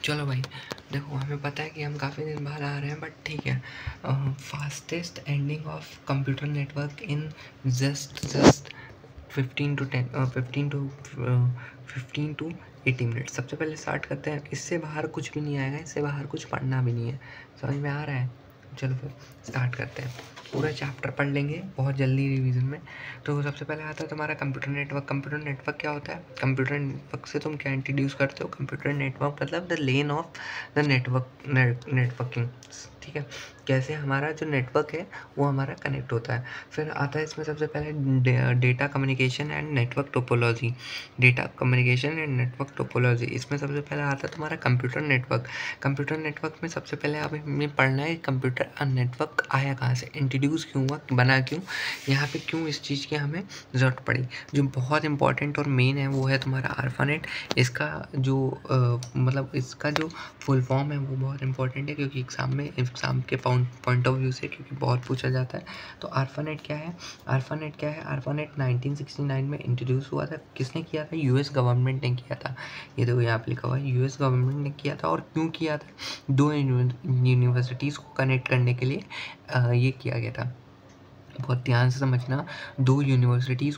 चलो भाई, देखो हमें पता है कि हम काफ़ी दिन बाद आ रहे हैं, बट ठीक है। Fastest ending of computer network in just 15 to 80 minute. सबसे पहले स्टार्ट करते हैं, इससे बाहर कुछ भी नहीं आएगा, इससे बाहर कुछ पढ़ना भी नहीं है। समझ में आ रहा है? चलो फिर स्टार्ट करते हैं। पूरा चैप्टर पढ़ लेंगे बहुत जल्दी रिवीजन में। तो सबसे पहले आता है तुम्हारा कंप्यूटर नेटवर्क। कंप्यूटर नेटवर्क क्या होता है? कंप्यूटर नेटवर्क से तुम क्या इंट्रोड्यूस करते हो? कंप्यूटर नेटवर्क मतलब the lane of the networking. ठीक है, कैसे हमारा जो नेटवर्क है वो हमारा कनेक्ट होता है। फिर आता है इसमें सबसे पहले data communication and network topology. Data communication and network topology, इसमें सबसे पहले आता है तुम्हारा कंप्यूटर नेटवर्क। कंप्यूटर नेटवर्क में सबसे पहले आप हमें पढ़ना है कंप्यूटर नेटवर्क आया कहाँ से, इंट्रोड्यूस क्यों हुआ, बना क्यों, यहाँ पे क्यों इस चीज़ की हमें ज़रूरत पड़ी। जो बहुत इंपॉर्टेंट और मेन है वो है तुम्हारा आर्पानेट। इसका जो मतलब इसका जो फुल फॉर्म है वो बहुत इंपॉर्टेंट है, क्योंकि एग्ज़ाम के पॉइंट ऑफ व्यू से, क्योंकि बहुत पूछा जाता है। तो आर्पानेट क्या है? आर्पानेट 1969 में इंट्रोड्यूस हुआ था। किसने किया था? यूएस गवर्नमेंट ने किया था। ये देखो यहाँ पे लिखा हुआ है, यूएस गवर्नमेंट ने किया था। और क्यों किया था? दो यूनिवर्सिटीज़ को कनेक्ट करने के लिए ये किया गया था। बहुत ध्यान से समझना। दो यूनिवर्सिटीज़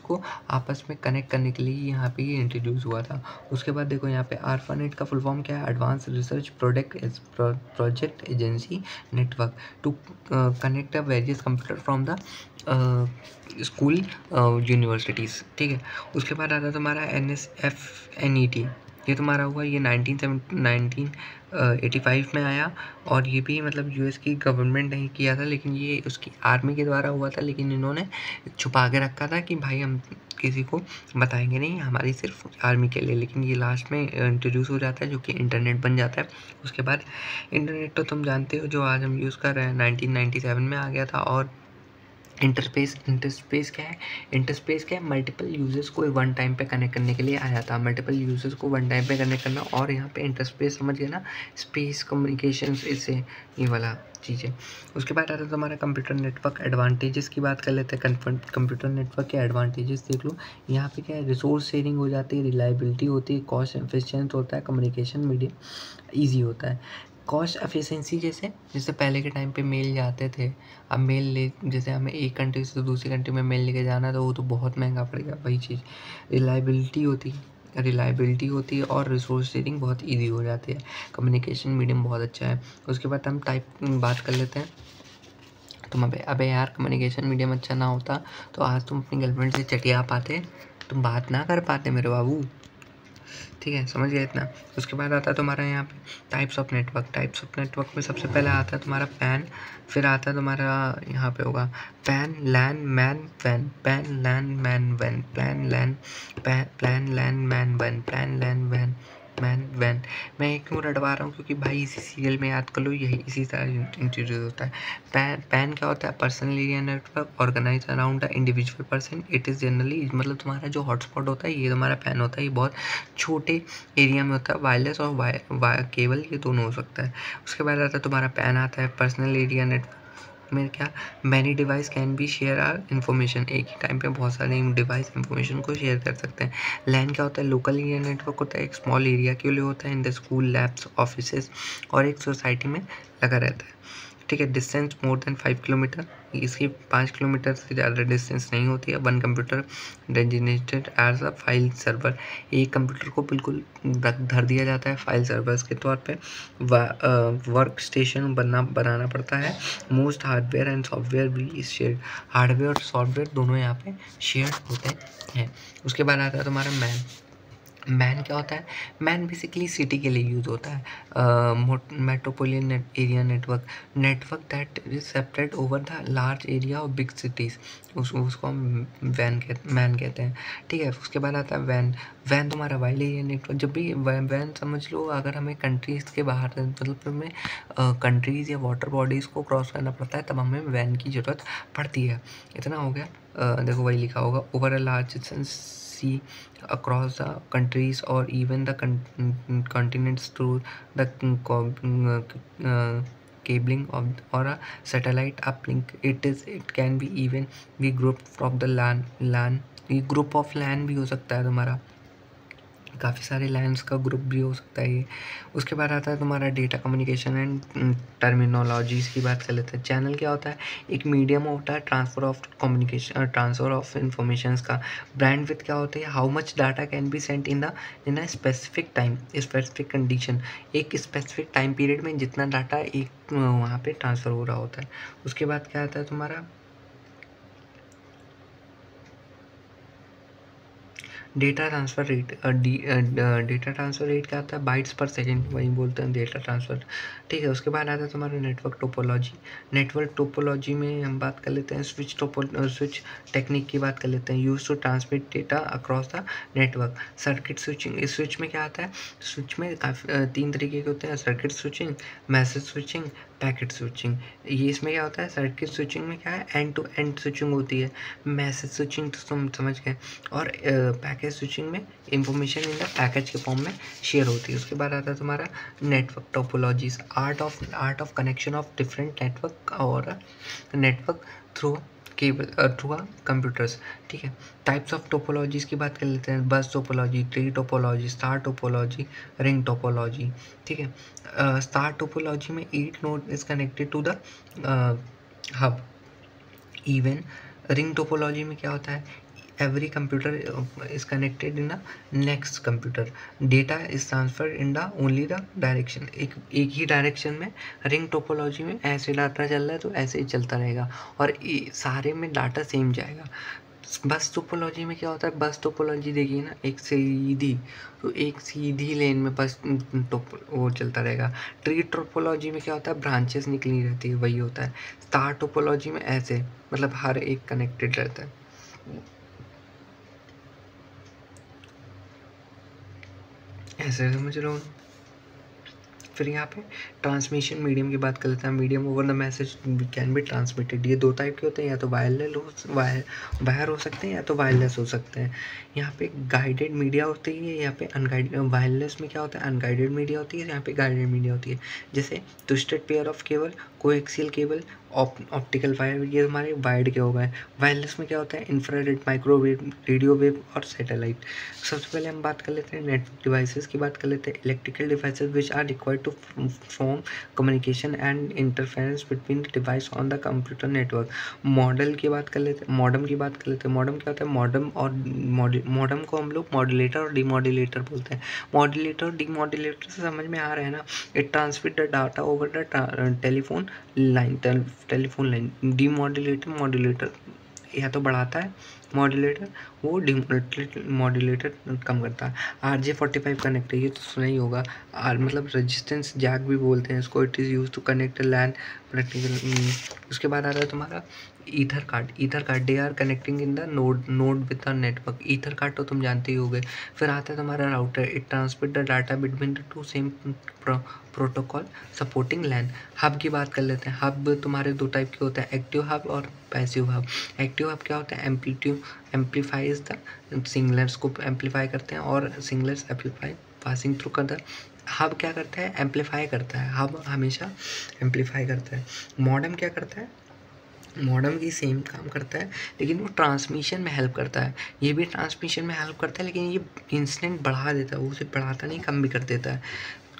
को आपस में कनेक्ट करने के लिए यहाँ पे ये इंट्रोड्यूस हुआ था। उसके बाद देखो यहाँ पे आर्पानेट का फुल फॉर्म क्या है? Advance research project agency network to connect various computer from the school universities. ठीक है, उसके बाद आता है तुम्हारा NSFNET। ये तुम्हारा हुआ, ये 1985 में आया। और ये भी मतलब यूएस की गवर्नमेंट ने किया था, लेकिन ये उसकी आर्मी के द्वारा हुआ था। लेकिन इन्होंने छुपा के रखा था कि भाई हम किसी को बताएंगे नहीं, हमारी सिर्फ आर्मी के लिए। लेकिन ये लास्ट में इंट्रोड्यूस हो जाता है, जो कि इंटरनेट बन जाता है। उसके बाद इंटरनेट तो तुम जानते हो, जो आज हम यूज़ कर रहे हैं, 1997 में आ गया था। और इंटरस्पेस क्या है? इंटरस्पेस क्या है? मल्टीपल यूजर्स को वन टाइम पे कनेक्ट करने के लिए आया था। मल्टीपल यूजर्स को वन टाइम पे कनेक्ट करना। और यहाँ पे इंटरस्पेस समझ गए ना, स्पेस कम्युनिकेशंस, इससे ये वाला चीज़ है। उसके बाद आता है तुम्हारा कंप्यूटर नेटवर्क एडवांटेजेस की बात कर लेते हैं। कंप्यूटर नेटवर्क के एडवांटेजेस देख लो। यहाँ पे क्या है? रिसोर्स शेयरिंग हो जाती है, रिलायबिलिटी होती है, कॉस्ट एफिशिएंट होता है, कम्युनिकेशन मीडियम ईजी होता है। कॉस्ट एफिशिएंसी जैसे पहले के टाइम पे मेल जाते थे। अब जैसे हमें एक कंट्री से दूसरी कंट्री में मेल लेके जाना है, तो वो तो बहुत महंगा पड़ेगा। वही चीज़ रिलायबिलिटी होती है और रिसोर्स शेयरिंग बहुत इजी हो जाती है। कम्युनिकेशन मीडियम बहुत अच्छा है। उसके बाद हम बात कर लेते हैं। तुम अबे यार, कम्युनिकेशन मीडियम अच्छा ना होता तो आज तुम अपनी गर्लफ्रेंड से चटिया पाते, तुम बात ना कर पाते मेरे बाबू। ठीक है, समझ गए इतना। उसके बाद आता है तुम्हारा यहाँ पे टाइप्स ऑफ नेटवर्क में सबसे पहले आता है तुम्हारा पैन। फिर आता है तुम्हारा यहाँ पे होगा पैन लैन मैन वैन, पैन लैन मैन वैन, पैन लैन मैन वैन। मैं एक क्यों रटवा रहा हूँ? क्योंकि भाई इसी सीरियल में याद कर लो, यही इसी तरह इंट्रोड्यूस होता है। पैन क्या होता है? Personal area network organise around the individual person. It is generally, मतलब तुम्हारा जो हॉटस्पॉट होता है, ये तुम्हारा पैन होता है। ये बहुत छोटे एरिया में होता है। वायरलेस और केबल, ये दोनों हो सकता है। उसके बाद आता है तुम्हारा पैन आता है पर्सनल एरिया नेटवर्क में क्या? Many device can be share or information. एक ही टाइम पे बहुत सारे डिवाइस इन्फॉर्मेशन को शेयर कर सकते हैं। लैन क्या होता है? लोकल एरिया नेटवर्क होता है, एक स्मॉल एरिया के लिए होता है, in the school, labs, offices और एक सोसाइटी में लगा रहता है। ठीक है, डिस्टेंस मोर देन 5 किलोमीटर, इसकी 5 किलोमीटर से ज़्यादा डिस्टेंस नहीं होती है। One computer designated as a file server, एक कंप्यूटर को बिल्कुल धर दिया जाता है फाइल सर्वर्स के तौर पे। वर्क स्टेशन बनाना पड़ता है। मोस्ट हार्डवेयर एंड सॉफ्टवेयर भी शेयर, हार्डवेयर और सॉफ्टवेयर दोनों यहाँ पे शेयर होते हैं। उसके बाद आता है तुम्हारा मैन क्या होता है? मैन बेसिकली सिटी के लिए यूज़ होता है। Metropolitan area network that is separate over the large area of big cities, उसको हम मैन कहते हैं। ठीक है, उसके बाद आता है वैन तुम्हारा वाइल्ड एरिया नेटवर्क। जब भी वैन समझ लो, अगर हमें कंट्रीज़ के बाहर, मतलब हमें कंट्रीज़ या वाटर बॉडीज़ को क्रॉस करना पड़ता है, तब हमें वैन की ज़रूरत पड़ती है। इतना हो गया। देखो वही लिखा होगा, over a large sea across the countries or even the continents through the cabling of or a satellite uplink. It can be even be grouped from the LAN, ये ग्रुप ऑफ LAN भी हो सकता है तुम्हारा। काफ़ी सारे lens का group भी हो सकता है ये। उसके बाद आता है तुम्हारा डेटा कम्युनिकेशन एंड टर्मिनोलॉजीज़ की बात कर लेते हैं। चैनल क्या होता है? एक मीडियम होता है transfer of communication, transfer of informations का। बैंडविड्थ क्या होती है? How much data can be sent in a specific time, specific condition. एक स्पेसिफिक टाइम पीरियड में जितना डाटा एक वहाँ पे ट्रांसफ़र हो रहा होता है। उसके बाद क्या आता है तुम्हारा data transfer rate. Data transfer rate क्या आता है? बाइट्स पर सेकंड, वही बोलते हैं डेटा ट्रांसफ़र। ठीक है, उसके बाद आता है तुम्हारा नेटवर्क टोपोलॉजी। नेटवर्क टोपोलॉजी में हम बात कर लेते हैं स्विच टेक्निक की बात कर लेते हैं। Use to transmit data across the network. Circuit switching, इस स्विच में क्या आता है? स्विच में काफ़ी 3 तरीके के होते हैं, circuit switching, message switching, packet switching. ये इसमें क्या होता है? सर्किट स्विचिंग में क्या है? एंड टू एंड स्विचिंग होती है। मैसेज स्विचिंग तो तुम समझ गए। और पैकेज स्विचिंग में इंफॉर्मेशन इन द पैकेज के फॉर्म में शेयर होती है। उसके बाद आता है तुम्हारा network topologies, art of connection of different network और network through cable through computers. ठीक है, टाइप्स ऑफ टोपोलॉजीज की बात कर लेते हैं। Bus topology, tree topology, star topology, ring topology. ठीक है, स्टार टोपोलॉजी में each node is connected to the hub. Even ring topology में क्या होता है? every computer is connected in a next computer. Data is transferred in the only the direction, एक ही direction में। Ring topology में ऐसे data चल रहा है तो ऐसे ही चलता रहेगा और सारे में डाटा सेम जाएगा। बस टोपोलॉजी में क्या होता है? बस टोपोलॉजी देखिए ना, एक सीधी लेन में बस वो चलता रहेगा। ट्री टोपोलॉजी में क्या होता है? ब्रांचेस निकली रहती है, वही होता है। स्टार टोपोलॉजी में ऐसे, मतलब हर एक कनेक्टेड रहता है। ऐसे समझ रहे हो। फिर यहाँ पे ट्रांसमिशन मीडियम की बात कर लेते हैं। Medium over the message can be transmitted. ये 2 टाइप के होते हैं, या तो वायर हो सकते हैं या तो वायरलेस हो सकते हैं। यहाँ पे गाइडेड मीडिया होती है, यहाँ पे अनगाइडेड। वायरलेस में क्या होता है? अनगाइडेड मीडिया होती है, यहाँ पे गाइडेड मीडिया होती है। जैसे twisted pair of cable, coaxial cable, optical wire, ये हमारे वायर्ड के हो गए। वायरलेस में क्या होता है? इंफ्रारेड, माइक्रोवेव, रेडियो वेव और सैटेलाइट। सबसे पहले हम बात कर लेते हैं नेटवर्क डिवाइसेस की बात कर लेते हैं। Electrical devices which are required to form communication and interference between the device on the computer network. Model की बात कर लेते हैं। मॉडम की बात कर लेते हैं। मॉडम क्या होता है? मॉडम को हम लोग मॉड्यूलेटर और डीमॉड्यूलेटर बोलते हैं। मॉड्यूलेटर और डीमॉड्यूलेटर से समझ में आ रहा है ना? It transmit the data over the telephone line. Modulator या तो बढ़ाता है, मॉड्यूलेटर वो मॉड्यूलेटर कम करता है। RJ45 कनेक्टर, ये तो सुना ही होगा। मतलब रेजिस्टेंस जैक भी बोलते हैं इसको। It is use to connect LAN practical. उसके बाद आता है तुम्हारा ether card. They are connecting in the node with the network. Ether card तो तुम जानते ही होगे। फिर आता है तुम्हारा router. It transmit the data between the 2 same protocol supporting LAN. Hub की बात कर लेते हैं। हब तुम्हारे 2 टाइप के होते हैं, एक्टिव हब और पैसिव हब। एक्टिव हब क्या होता है? एम्पलीफाइज द सिग्नल्स को एम्पलीफाई करते हैं और सिग्नल्स एम्पलीफाई पासिंग थ्रू कर। हब क्या करता है? एम्पलीफाई करता है। हब हमेशा एम्पलीफाई करता है। मॉडम क्या करता है? मॉडम भी सेम काम करता है, लेकिन वो ट्रांसमिशन में हेल्प करता है। ये भी ट्रांसमिशन में हेल्प करता है, लेकिन ये इंस्टेंट बढ़ा देता है। वो सिर्फ बढ़ाता नहीं, कम भी कर देता है।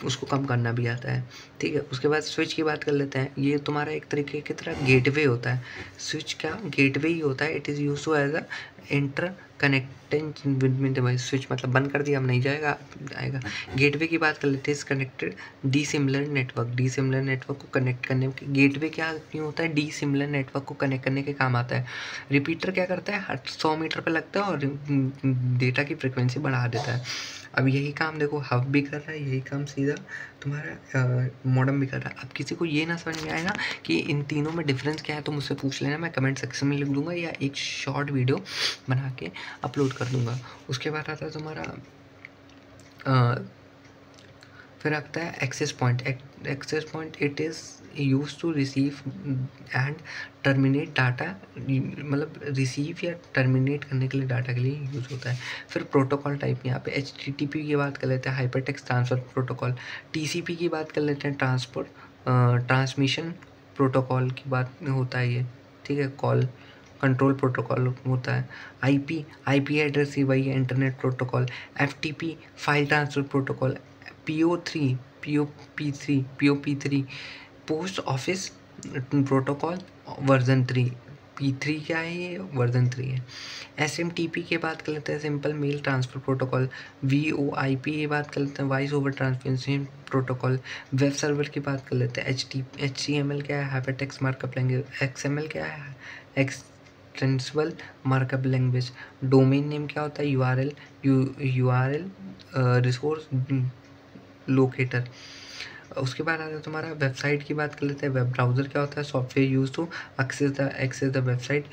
उसको कम करना भी आता है। ठीक है, उसके बाद स्विच की बात कर लेते हैं। ये तुम्हारा एक तरीके की तरह गेटवे होता है। स्विच क्या गेटवे ही होता है। It is use to as a interconnectant between device. Switch मतलब बंद कर दिया, अब नहीं आएगा। गेटवे की बात कर लेते हैं। इज कनेक्टेड डिसिमिलर नेटवर्क को कनेक्ट करने के। गेटवे क्या क्यों होता है? डिसिमिलर नेटवर्क को कनेक्ट करने के काम आता है। रिपीटर क्या करता है? 100 मीटर पे लगता है और डेटा की फ्रिक्वेंसी बढ़ा देता है। अब यही काम देखो हब भी कर रहा है, यही काम सीधा तुम्हारा मॉडम भी कर रहा है। अब किसी को ये ना समझ में आए ना कि इन तीनों में डिफरेंस क्या है, तो मुझसे पूछ लेना, मैं कमेंट सेक्शन में लिख दूंगा या एक शॉर्ट वीडियो बना के अपलोड कर दूंगा। उसके बाद आता है तुम्हारा फिर आता है access point. It is use to receive and terminate data, मतलब रिसीव या टर्मिनेट करने के लिए डाटा के लिए यूज़ होता है। फिर प्रोटोकॉल टाइप, यहाँ पे HTTP की बात कर लेते हैं, हाइपरटेक्स्ट ट्रांसफ़र प्रोटोकॉल। TCP की बात कर लेते हैं, ट्रांसमिशन प्रोटोकॉल की बात होता है ये। ठीक है, कॉल कंट्रोल प्रोटोकॉल होता है। आईपी एड्रेस ही वही है, internet protocol. FTP file transfer protocol. पीओपी3 post office protocol version 3। P3 क्या है, ये वर्जन 3 है। SMTP की बात कर लेते हैं, simple mail transfer protocol. VoIP की बात कर लेते हैं, voice over transmission protocol. Web server की बात कर लेते हैं, HTML क्या है, हाइपरटेक्स्ट मार्कअप लैंग्वेज। XML क्या है, extensible markup language. Domain name क्या होता है, URL रिसोर्स लोकेटर। उसके बाद आता है तुम्हारा वेबसाइट की बात कर लेते हैं। वेब ब्राउज़र क्या होता है, software use to access the website.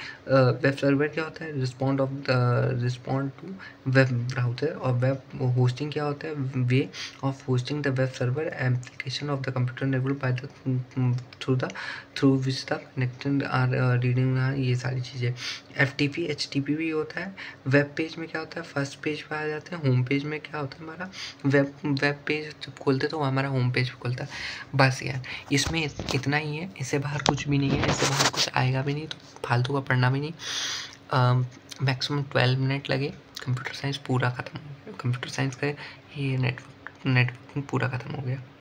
Web server क्या होता है, रिस्पॉन्ड टू वेब ब्राउज़र। और वेब होस्टिंग क्या होता है, way of hosting the web server application of the computer network by the through which the connected are reading, ये सारी चीज़ें। FTP HTTP भी होता है। वेब पेज में क्या होता है, फर्स्ट पेज पे आ जाते हैं। होम पेज में क्या होता है हमारा, वेब पेज जब खोलते तो हमारा होम पेज खोलता है। बस यार इसमें इतना ही है, इससे बाहर कुछ भी नहीं है, इससे बाहर कुछ आएगा भी नहीं, तो फालतू का पढ़ना भी नहीं। मैक्सिमम 12 मिनट लगे, कंप्यूटर साइंस पूरा ख़त्म हो गया। कंप्यूटर साइंस का ये नेटवर्किंग पूरा ख़त्म हो गया।